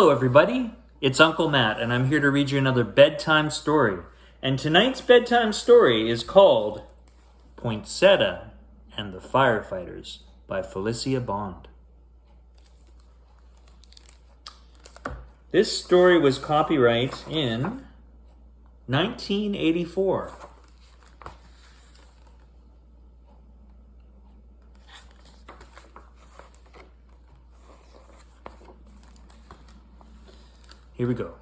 Hello everybody, it's Uncle Matt and I'm here to read you another bedtime story. And tonight's bedtime story is called Poinsettia and the Firefighters by Felicia Bond. This story was copyright in 1984. Here we go.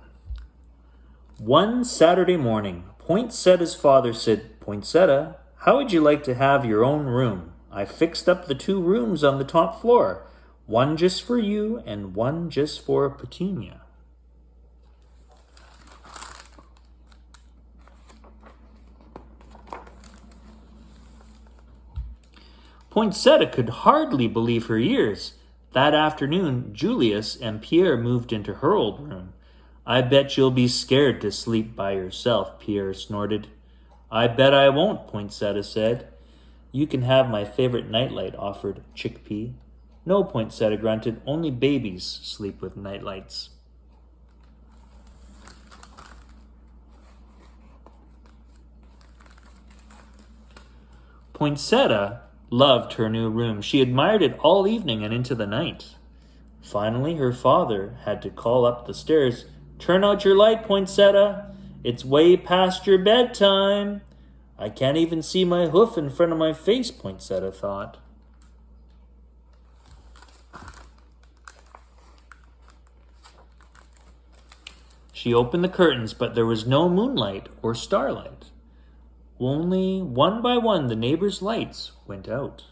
One Saturday morning, Poinsettia's father said, "Poinsettia, how would you like to have your own room? I fixed up the 2 rooms on the top floor, one just for you and one just for Petunia." Poinsettia could hardly believe her ears. That afternoon, Julius and Pierre moved into her old room. "I bet you'll be scared to sleep by yourself," Pierre snorted. "I bet I won't," Poinsettia said. "You can have my favorite nightlight," offered Chickpea. "No," Poinsettia grunted, "only babies sleep with nightlights." Poinsettia loved her new room. She admired it all evening and into the night. Finally, her father had to call up the stairs. "Turn out your light, Poinsettia. It's way past your bedtime." "I can't even see my hoof in front of my face," Poinsettia thought. She opened the curtains, but there was no moonlight or starlight. Only one by one the neighbors' lights went out.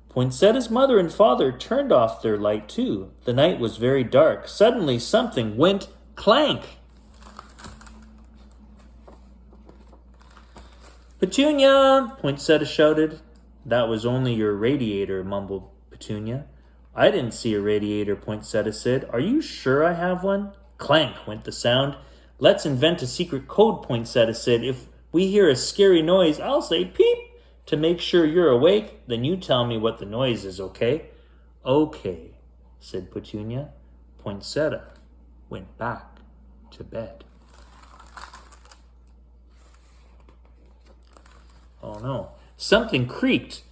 Poinsettia's mother and father turned off their light too. The night was very dark. Suddenly something went clank. "Petunia!" Poinsettia shouted. "That was only your radiator," mumbled Petunia. "I didn't see a radiator," Poinsettia said. "Are you sure I have one?" Clank went the sound. "Let's invent a secret code," Poinsettia said. "If we hear a scary noise, I'll say peep to make sure you're awake. Then you tell me what the noise is, okay?" "Okay," said Petunia. Poinsettia went back to bed. Oh no, something creaked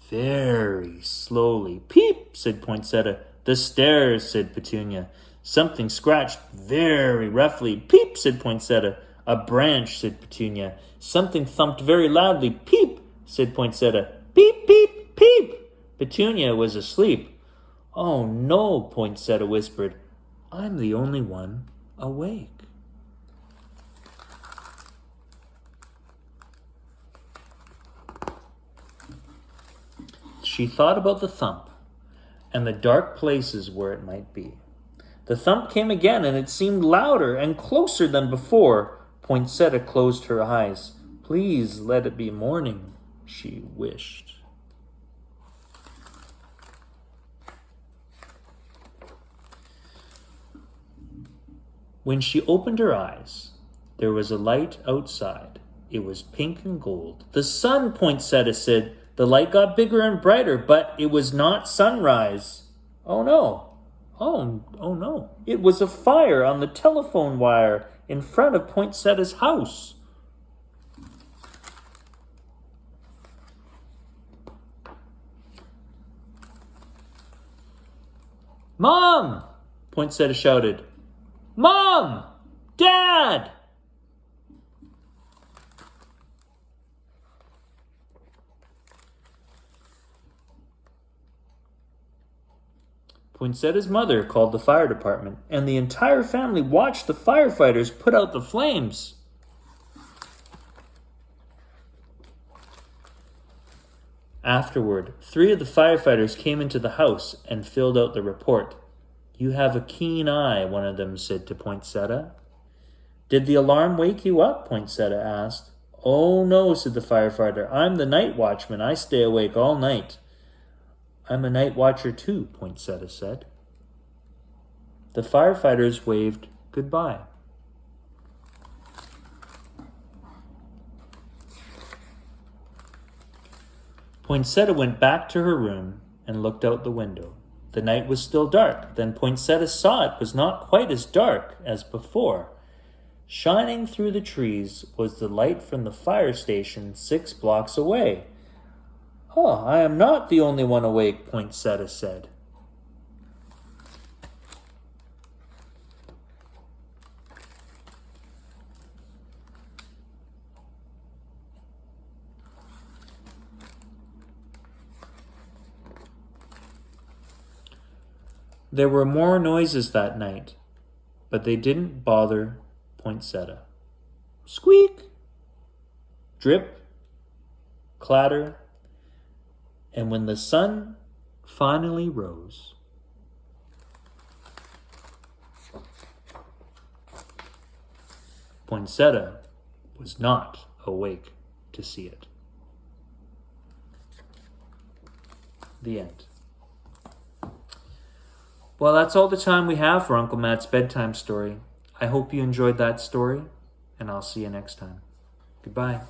very slowly. "Peep," said Poinsettia. "The stairs," said Petunia. Something scratched very roughly. "Peep," said Poinsettia. "A branch," said Petunia. Something thumped very loudly. "Peep," said Poinsettia. "Peep, peep, peep." Petunia was asleep. "Oh no," Poinsettia whispered. "I'm the only one awake." She thought about the thump and the dark places where it might be. The thump came again, and it seemed louder and closer than before. Poinsettia closed her eyes. "Please let it be morning," she wished. When she opened her eyes, there was a light outside. It was pink and gold. "The sun," Poinsettia said. The light got bigger and brighter, but it was not sunrise. Oh no. Oh no. It was a fire on the telephone wire in front of Poinsettia's house. "Mom!" Poinsettia shouted. "Mom! Dad!" Poinsettia's mother called the fire department, and the entire family watched the firefighters put out the flames. Afterward, 3 of the firefighters came into the house and filled out the report. "You have a keen eye," one of them said to Poinsettia. "Did the alarm wake you up?" Poinsettia asked. "Oh no," said the firefighter. "I'm the night watchman. I stay awake all night." "I'm a night watcher too," Poinsettia said. The firefighters waved goodbye. Poinsettia went back to her room and looked out the window. The night was still dark. Then Poinsettia saw it was not quite as dark as before. Shining through the trees was the light from the fire station 6 blocks away. "Oh, I am not the only one awake," Poinsettia said. There were more noises that night, but they didn't bother Poinsettia. Squeak, drip, clatter, and when the sun finally rose, Poinsettia was not awake to see it. The end. Well, that's all the time we have for Uncle Matt's bedtime story. I hope you enjoyed that story, and I'll see you next time. Goodbye.